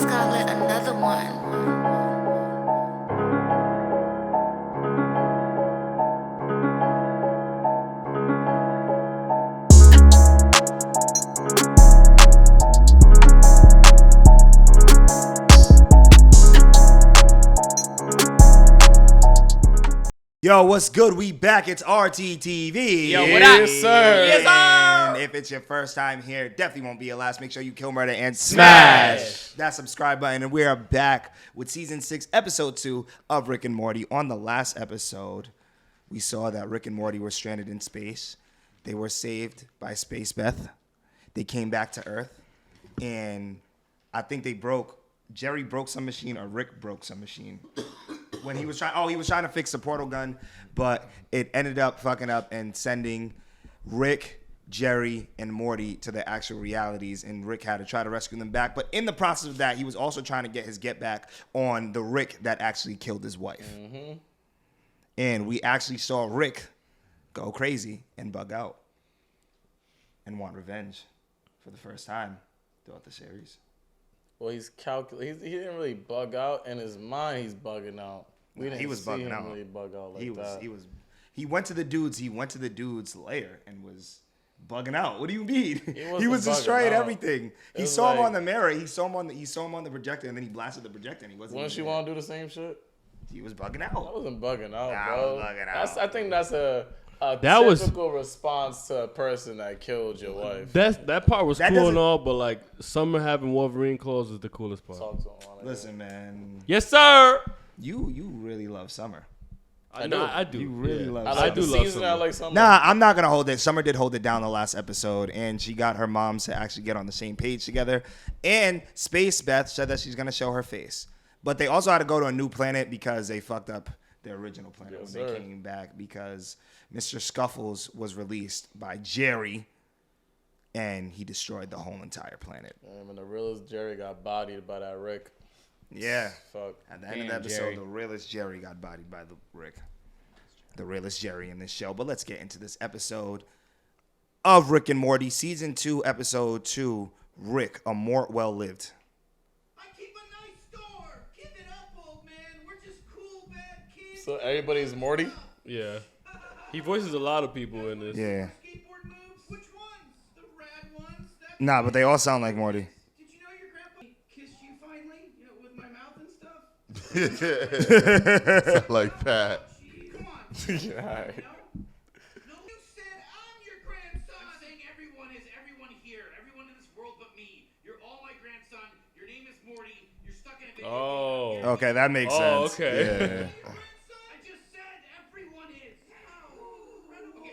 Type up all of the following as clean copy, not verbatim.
just got lit another one. Yo, what's good? We back. It's RTTV. Yo, what up? Yes, sir. Yes, sir. And if it's your first time here, definitely won't be your last. Make sure you kill, murder, and Smash that subscribe button. And we are back with Season 6, Episode 2 of Rick and Morty. On the last episode, we saw that Rick and Morty were stranded in space. They were saved by Space Beth. They came back to Earth. And I think Jerry broke some machine or Rick broke some machine. When he was trying to fix the portal gun, but it ended up fucking up and sending Rick, Jerry, and Morty to the actual realities, and Rick had to try to rescue them back. But in the process of that, he was also trying to get his get back on the Rick that actually killed his wife. Mm-hmm. And we actually saw Rick go crazy and bug out and want revenge for the first time throughout the series. Well, he didn't really bug out. In his mind, he's bugging out. He was bugging out. Really bug out like that. He went to the dude's lair and was bugging out. What do you mean? He was destroying everything. He saw him on the mirror. He saw him on the projector, and then he blasted the projector. And he wasn't. Wouldn't you want to do the same shit? He was bugging out. I wasn't bugging out, I bro. was bugging out. I think that's a typical response to a person that killed your wife. That part was cool and all, but like Summer having Wolverine claws is the coolest part. Listen, man. Yes, sir. You really love Summer. I do. You really love Summer. I like the season. I like Summer. Nah, I'm not gonna hold it. Summer did hold it down the last episode, and she got her moms to actually get on the same page together. And Space Beth said that she's gonna show her face, but they also had to go to a new planet because they fucked up their original planet when they came back because Mr. Scuffles was released by Jerry, and he destroyed the whole entire planet. And the realest Jerry got bodied by that Rick. Yeah. Fuck. At the end of the episode, the realest Jerry got bodied by the Rick. The realest Jerry in this show. But let's get into this episode of Rick and Morty, Season 2, Episode 2, Rick, a Mort Well Lived. I keep a nice store. Give it up, old man. We're just cool, bad kids. So everybody's Morty? Yeah. He voices a lot of people in this. Yeah. Skateboard moves? Which ones? The rad ones? Nah, but they all sound like Morty. Did you know your grandpa kissed you finally? You know, with my mouth and stuff? Sound like Pat. Come on. Yeah. No, you said I'm your grandson. I'm saying everyone here. Everyone in this world but me. You're all my grandson. Your name is Morty. You're stuck in a video game. Okay, that makes sense. Oh, okay. Yeah. I just said everyone is.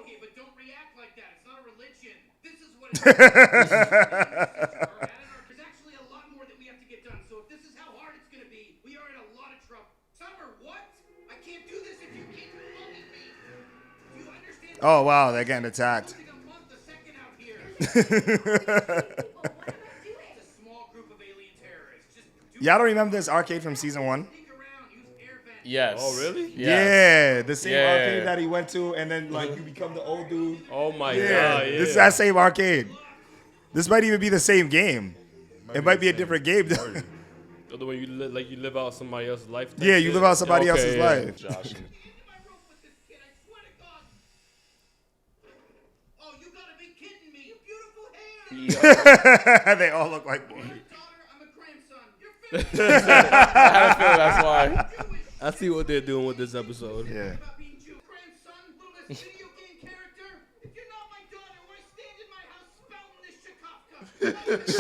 Okay, but don't react like that. It's not a religion. This is what it is. There's actually a lot more that we have to get done. So if this is how hard it's going to be, we are in a lot of trouble. Summer, what? I can't do this if you keep bullying me. Do you understand? Oh, wow, they're getting attacked. A month a second out here. What am I doing? It's a small group of alien terrorists. Just Y'all don't remember this arcade from Season 1? sneak around, use air vents. Yes. Oh, really? Yes. Yeah, the same Yeah. arcade that he went to, and then like you become the old dude. Oh my Yeah, god. Yeah. this is that same arcade. This might even be the same game. It might be a different game. The other one you live out somebody else's life. Yeah, you live out somebody else's life. Josh. Get into my room with this kid, I swear to God. Oh, you gotta be kidding me. You beautiful hair. They all look like Morty. I'm a daughter, I'm a grandson. You're finished. I feel that's why. Jewish. I see what they're doing with this episode. Yeah. About being Jew. Grandson, littlest video game character. If you're not my daughter, why stand in my house spouting this Shakofka? This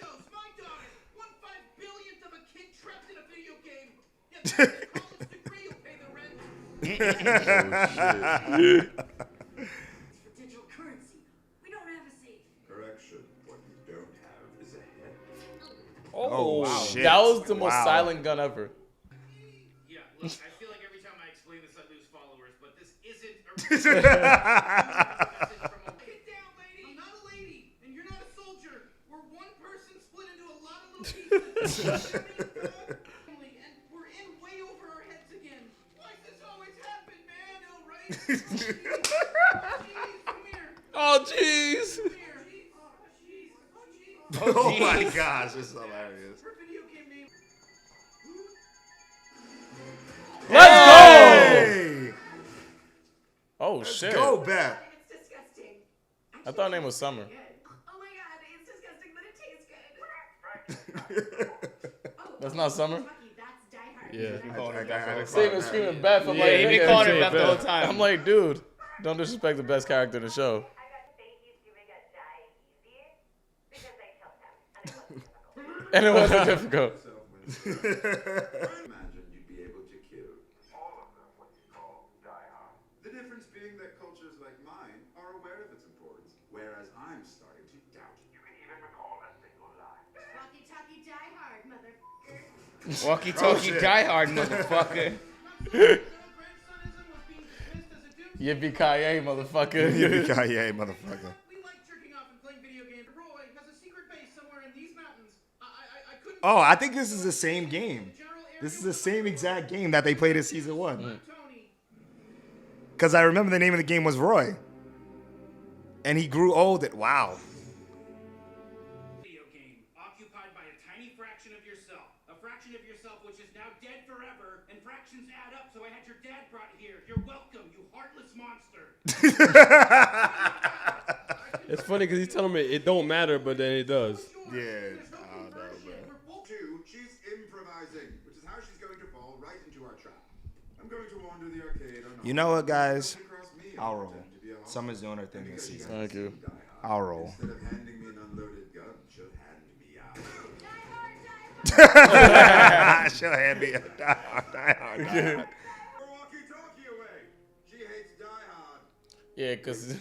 goes, my daughter. 1/5 billionth of a kid trapped in a video game. Yeah, that's a college degree, you'll pay the rent. For digital currency. We don't have a safe. Correction. What you don't have is a head. Oh, wow. Shit. That was the most Wow. silent gun ever. Yeah, look, I feel like every time I explain this, I lose followers, but this isn't a Get down, lady. I'm not a lady, and you're not a soldier. We're one person split into a lot of little pieces. And we're in way over our heads again. Why does this always happen, man? Oh, right? Oh, jeez, come here. Oh, jeez. Come here. Oh, jeez. Oh, jeez. Oh my gosh, it's hilarious. Her video game name. Hey! Oh shit! Go, Beth. It's disgusting. I thought her name was Summer. Oh my god, it's disgusting, but it tastes good. That's not Summer. Lucky, that's Die Hard. Yeah. Steven screaming Beth. I'm Yeah, like, he been nigga. calling her Beth the whole time. I'm like, dude, don't disrespect the best character in the show. I got thank you to make a die easy because I killed him and it wasn't difficult. And it wasn't difficult. Imagine you'd be able to kill all of them what you call die hard. The difference being that cultures like mine are aware of its importance, whereas I'm starting to doubt it. You can even recall a single line. Walkie-talkie Die Hard, motherfucker. Walkie-talkie shit. Die Hard, motherfucker. Grandsonism was being dismissed as a dude. Yippee-ki-yay, motherfucker. Yippee-ki-yay, motherfucker. We like jerking off and playing video games. Roy has a secret base somewhere in these mountains. I couldn't. Oh, I think this is the same game. General area This is the same exact game that they played in season 1. Tony. Because I remember the name of the game was Roy. And he grew old. Wow. Video game occupied by a tiny fraction of yourself. A fraction of yourself which is now dead forever. And fractions add up, so I had your dad brought here. You're welcome, you heartless monster. It's funny because he's telling me it don't matter, but then it does. Yeah. There's no conversion. We're both Two, she's improvising, which is how she's going to fall right into our trap. I'm going to wander the arcade. You know what, guys? Across me and I'll roll. pretend to be a hawk. Summer's doing her thing this season. Thank you. Die hard. I'll roll. Instead of handing me an unloaded gun, she'll hand me out. She'll hand me a die hard. Her walkie-talkie away. She hates Die Hard. Yeah, because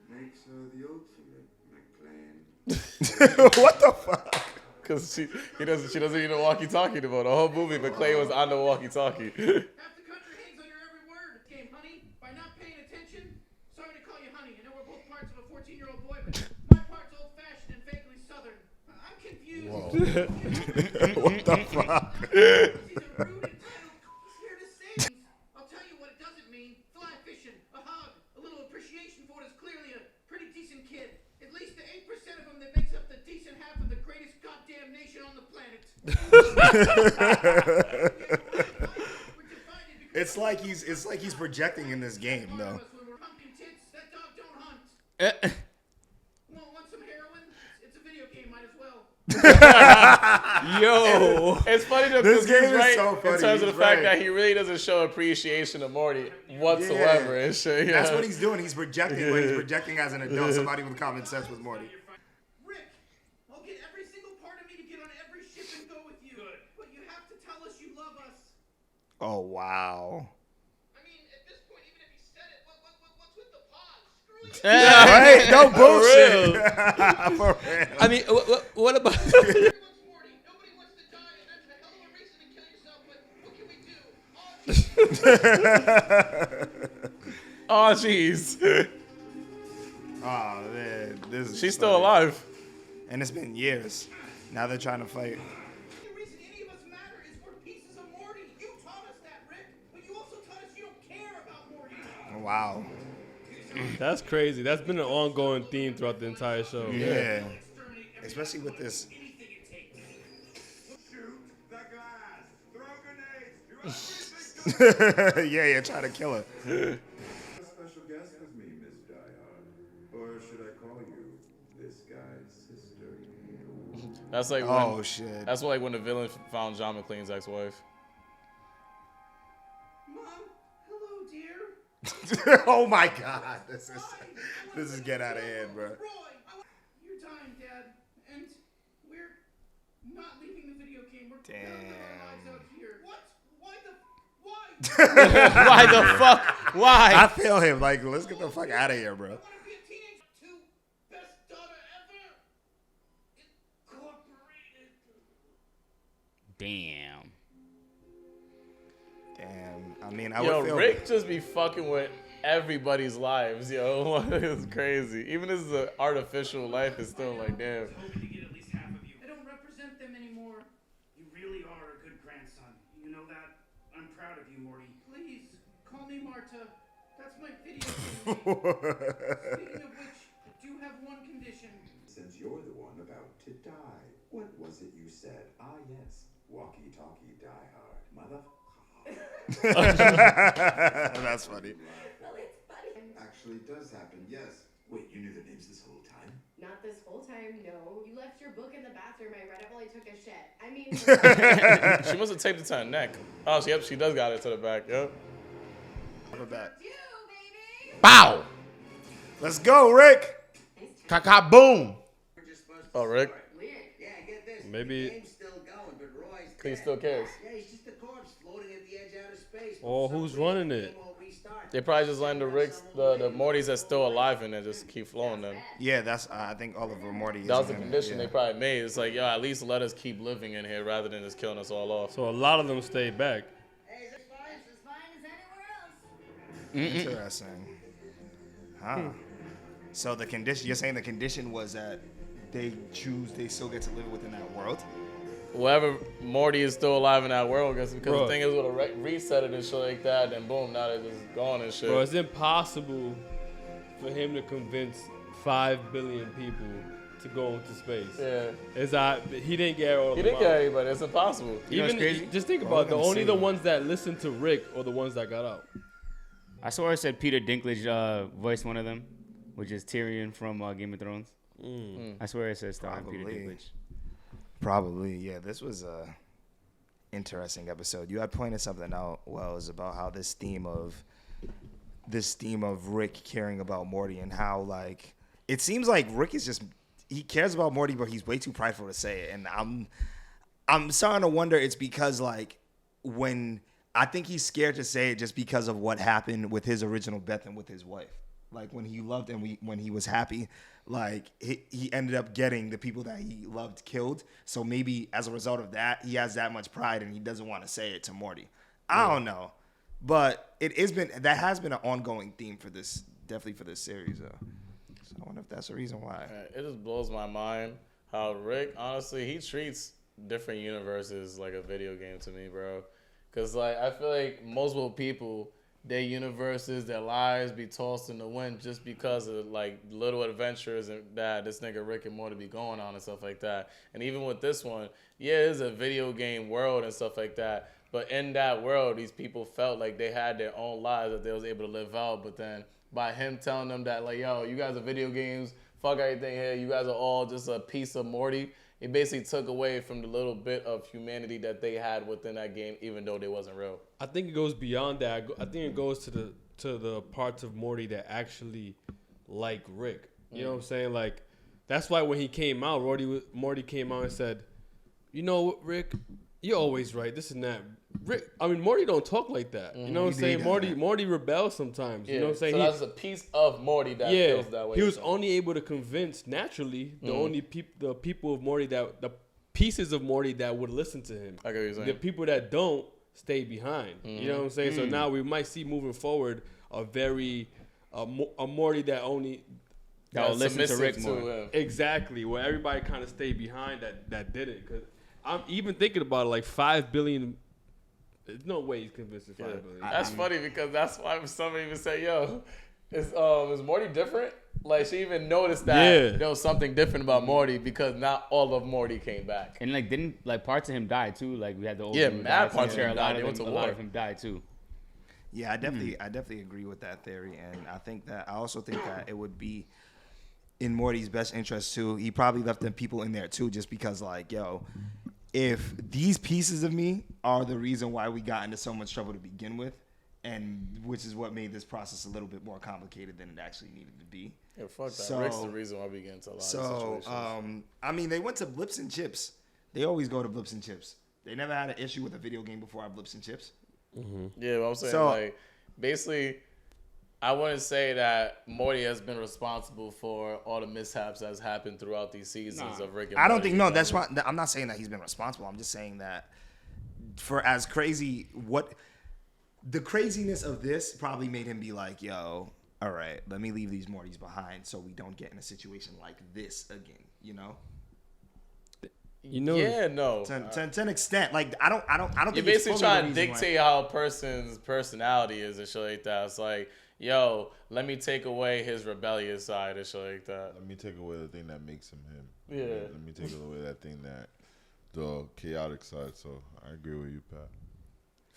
Makes her the ultimate McClane. What the fuck? she doesn't even walkie-talkie anymore. The whole movie, McClane was on the walkie-talkie. half the country hangs on your every word. Game, honey. By not paying attention, sorry to call you honey. I know we're both parts of a 14-year-old boy, but my part's old-fashioned and vaguely southern. I'm confused. What the fuck? He's a rude, entitled. He's here to save us. I'll tell you what it doesn't mean. Fly fishing, a hug, a little appreciation for what is clearly a pretty decent kid. At least the 8% of him that makes up the decent half of the greatest goddamn nation on the planet. It's like he's projecting in this game, though. When we're pumpkin tits, that dog don't hunt. Want some heroin? It's a video game, might as well. Yo. It's funny though This because game he's is right so in funny. terms of He's the fact right. that he really doesn't show appreciation to Morty whatsoever and shit. Yeah. That's what he's doing. He's projecting, but he's projecting as an adult, somebody with common sense with Morty. Rick, I'll get every single part of me to get on every ship and go with you. Good. But you have to tell us you love us. Oh, wow. I mean, at this point, even if he said it, what's with the pause? Screw you. Right? No bullshit. For real. I mean, what about? Everybody wants Morty. Nobody wants to die, and that's a hell of a reason to kill yourself. But what can we do? Oh jeez. Oh, man. This is She's still funny. alive. And it's been years. Now they're trying to fight. The only reason any of us matter is we're pieces of Morty. You taught us that, Rick. But you also taught us you don't care about Morty. Wow. That's crazy. That's been an ongoing theme throughout the entire show. Yeah. Especially with this. Shoot the glass. Throw grenades. Do everything. Yeah, trying to kill her. A special guest with me, Miss Die Hard. Or should I call you this guy's sister? That's like Oh, when, shit. that's like when the villain found John McClane's ex-wife. Mom, hello, dear. Oh, my God. This is get out of hand, bro. Roy, you're dying, Dad, and we're not leaving the video game. We're gonna live our lives out here. What? Why the? Why? Why the fuck? Why? I feel him. Like, let's get the fuck out of here, bro. I want to be a teenage two best daughter ever. Incorporated. Damn. Damn. I mean, I Yo, would feel. Rick just be fucking with everybody's lives, yo. It's crazy. Even this is an artificial life, it's still like, damn. Hoping to get at least half of you. I don't represent them anymore. You really are a good grandson. You know that? I'm proud of you, Morty. Please, call me Marta. That's my video game name. Speaking of which, I do have one condition. since you're the one about to die. What was it you said? Ah, yes. Walkie-talkie, die hard. That's funny. Well, it's funny. Actually does happen, yes. Wait, you knew their names this whole time? Not this whole time, no. You left your book in the bathroom. I read it while I took a shit. I mean, She must have taped it to her neck. Oh, yep, she does got it to the back. Yep. We're back. Bow. Let's go, Rick. Caca boom. Oh, Rick. Weird. Yeah, get this. Maybe- The game's still going, but Roy's He dead. still cares. Yeah, he's just a corpse floating at the edge out of space. Oh, who's running it? They probably just letting the Ricks, the Mortys that's still alive in there just keep flowing them. Yeah, that's. I think Oliver Morty. That was the in it, condition yeah. they probably made. It's like, yo, at least let us keep living in here rather than just killing us all off. So a lot of them stayed back. Hey, is it fine? It's as fine as anywhere else. Interesting. Huh. So the condition. You're saying the condition was that they still get to live within that world. Whoever Morty is still alive in that world, because Bro. the thing is, with a reset it and shit like that, then boom, now they're just gone and shit. Bro, it's impossible for him to convince 5 billion people to go into space. Yeah. He didn't get all of He them didn't get out. everybody. It's impossible. You know what's Even crazy? just think Well, about it. we're The gonna only see. the ones that listened to Rick are the ones that got out. I swear I said Peter Dinklage voiced one of them, which is Tyrion from Game of Thrones. I swear it says starring Peter Probably. Dinklage. Probably, yeah. This was a interesting episode. You had pointed something out, Wells, about how this theme of Rick caring about Morty and how like it seems like Rick is just he cares about Morty, but he's way too prideful to say it. And I'm starting to wonder it's because like when I think he's scared to say it just because of what happened with his original Beth and with his wife. Like when he loved and when he was happy, like he ended up getting the people that he loved killed. So maybe as a result of that, he has that much pride and he doesn't want to say it to Morty. I don't know, but that has been an ongoing theme for this, definitely for this series. So I wonder if that's the reason why. It just blows my mind how Rick, honestly, he treats different universes like a video game to me, bro. Cause like I feel like multiple people, their universes, their lives be tossed in the wind just because of like little adventures and that this nigga Rick and Morty be going on and stuff like that. And even with this one, yeah, it is a video game world and stuff like that. But in that world, these people felt like they had their own lives that they was able to live out. But then by him telling them that like, yo, you guys are video games, fuck everything here, you guys are all just a piece of Morty. It basically took away from the little bit of humanity that they had within that game, even though they wasn't real. I think it goes beyond that. I think it goes to the parts of Morty that actually like Rick. You know what I'm saying? Like that's why when he came out, Morty came out and said, "You know what, Rick? You're always right. This and that." Rick, I mean, Morty don't talk like that. You know what I'm saying? Morty rebels sometimes. Yeah. You know what I'm saying? So that's a piece of Morty that feels that way. He was only able to convince naturally the people of Morty the pieces of Morty that would listen to him. I get what you're saying. The people that don't stay behind. You know what I'm saying? So now we might see moving forward a Morty that only That will listen to Rick more. him. exactly where everybody kind of stayed behind that didn't. Because I'm even thinking about it, like 5 billion. There's no way he's convincing 5 billion. That's funny because that's why somebody even say, "Yo, is Morty different?" Like she even noticed that there was something different about Morty because not all of Morty came back. And like didn't like parts of him die too? Like we had the old Yeah, dude mad die, parts so of him a lot died. They went to a lot war. of him died too. Yeah, I definitely agree with that theory, and I also think that it would be in Morty's best interest too. He probably left them people in there too, just because like, yo, if these pieces of me are the reason why we got into so much trouble to begin with, and which is what made this process a little bit more complicated than it actually needed to be. Yeah, fuck that. So- Rick's the reason why we get into a lot of situations. I mean, they went to Blips and Chips. They always go to Blips and Chips. They never had an issue with a video game before our Blips and Chips. Yeah, but I'm saying So- like basically, I wouldn't say that Morty has been responsible for all the mishaps that's happened throughout these seasons of Rick and Morty. I don't think no. That's why I'm not saying that he's been responsible. I'm just saying that for as crazy the craziness of this probably made him be like, yo, all right, let me leave these Mortys behind so we don't get in a situation like this again. You know, You know, Yeah, no. to an extent, like I don't You're think basically it's fully trying to the reason why- dictate how a person's personality is and shit like that. It's like yo, let me take away his rebellious side and shit like that. Let me take away the thing that makes him him. Yeah. Let me take away that thing that the chaotic side. So I agree with you, Pat.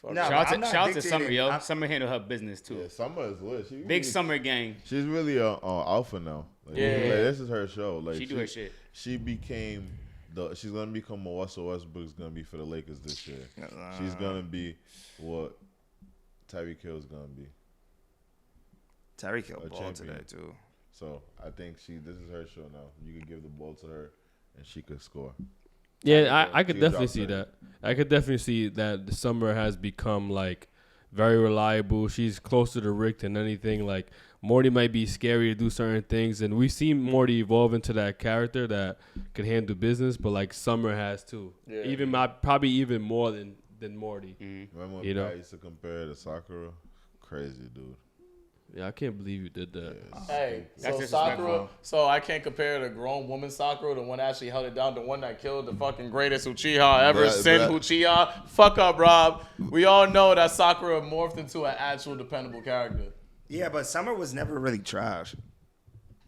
Fuck No, it. Shout out to dictating. Summer, yo. Summer handled her business too. Yeah, Summer is lit. She Big really, Summer gang. She's really a alpha now. Like, Yeah. like, this is her show. Like She do her shit. She became she's gonna become what Russell Westbrook's gonna be for the Lakers this year. She's gonna be what Tyreek Hill's gonna be. Tyreek Hill A ball champion. today too. So I think this is her show now. You could give the ball to her, and she could score. Yeah, I could She'll definitely drop see 30. that. I could definitely see that the Summer has become like very reliable. She's closer to Rick than anything. Like Morty might be scary to do certain things, and we've seen Morty evolve into that character that can handle business. But like Summer has too. Yeah. Probably even more than Morty. Remember when You know? Pat used to compare her to Sakura? Crazy, dude. Yeah, I can't believe you did that. Hey, That's so disrespectful. Sakura, so I can't compare the grown woman Sakura, the one that actually held it down, the one that killed the fucking greatest Uchiha ever But- since but- Uchiha. Fuck up, Rob. We all know that Sakura morphed into an actual dependable character. Yeah, but Summer was never really trash.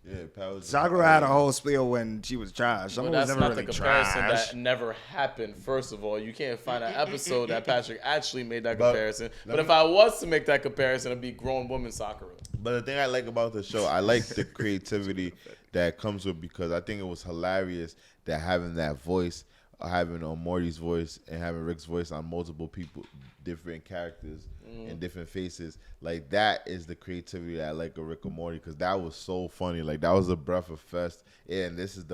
Yeah, Pat was. Sakura had a whole spiel when she was trash. Summer But was that's never not really the comparison trash. that never happened. First of all, you can't find an episode that Patrick actually made that But- comparison. But if I was to make that comparison, it'd be grown woman Sakura. But the thing I like about the show, I like the creativity that comes with, because I think it was hilarious that having that voice, having Morty's voice and having Rick's voice on multiple people, different characters and different faces. Like, that is the creativity that I like of Rick and Morty, because that was so funny. Like, that was a breath of fresh air, and this is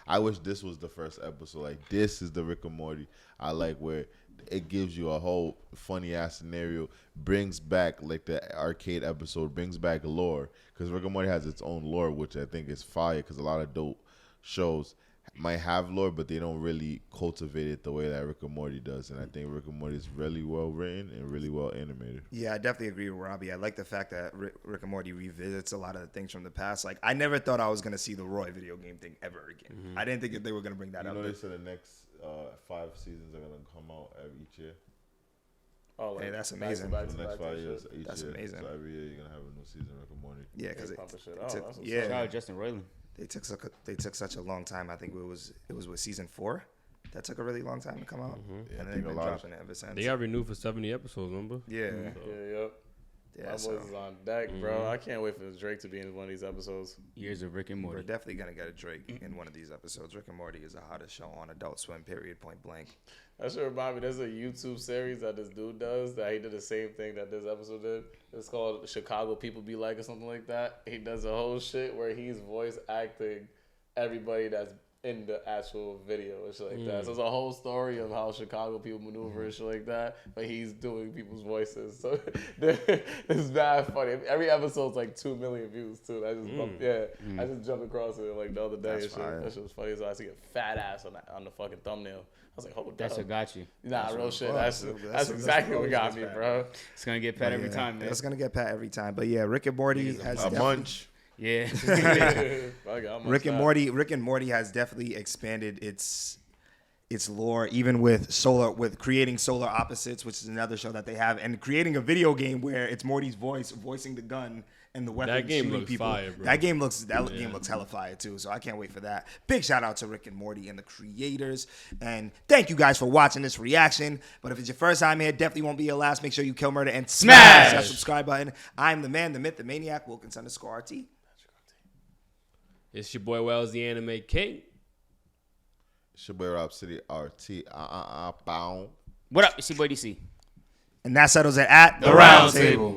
I wish this was the first episode. Like, this is the Rick and Morty I like, where it gives you a whole funny ass scenario, brings back like the arcade episode, brings back lore, because Rick and Morty has its own lore, which I think is fire, because a lot of dope shows might have lore, but they don't really cultivate it the way that Rick and Morty does. And I think Rick and Morty is really well written and really well animated. Yeah, I definitely agree with Robbie. I like the fact that Rick and Morty revisits a lot of the things from the past. Like, I never thought I was going to see the Roy video game thing ever again. I didn't think that they were going to bring that You up. know, they said the next 5 seasons are gonna come out each year. Oh, like, Hey, that's back to amazing. back For to the next back to 5 years, shit. each That's year. amazing. So every year you're gonna have a new season of Rick and Morty. Yeah, because They pumping shit it out. took, That's what's yeah, Shout out Justin Roiland. they took such a long time. I think it was with season 4 that took a really long time to come out, Yeah, I and think they've a been lot of- dropping it ever since. They got renewed for 70 episodes, remember? Yeah, Yeah, yep. My yeah. boys So is on deck, bro. I can't wait for Drake to be in one of these episodes. Years of Rick and we're Morty. definitely gonna get a Drake in one of these episodes. Rick and Morty is the hottest show on Adult Swim. Period. Point blank. That should remind me, there's a YouTube series that this dude does that he did the same thing that this episode did. It's called Chicago People Be Like or something like that. He does a whole shit where he's voice acting everybody that's in the actual video and shit like that. So it's a whole story of how Chicago people maneuver and shit like that, but he's doing people's voices. So it's mad funny. Every episode's like 2 million views too. I just jumped across it like the other day. That's And shit. fire. That shit was funny. So I see a fat ass on the fucking thumbnail. I was like, hold That's up. what got you. Nah, real shit. Well, That's that's exactly what got always me, bad. bro. It's gonna get Pat every Yeah, time, man. It's gonna get Pat every time. But yeah, Rick and Morty has A definitely- munch. Yeah. Rick and Morty has definitely expanded its lore, even with creating Solar Opposites, which is another show that they have, and creating a video game where it's Morty's voicing the gun and the weapon That game shooting looks people. fire, bro. That game looks hella fire too. So I can't wait for that. Big shout out to Rick and Morty and the creators, and thank you guys for watching this reaction. But if it's your first time here, definitely won't be your last. Make sure you kill murder and smash that subscribe button. I'm the man, the myth, the maniac, Wilkins_RT. It's your boy Wells, the Anime King. It's your boy Robcityrt. Bow. What up? It's your boy DC. And that settles it at The round table.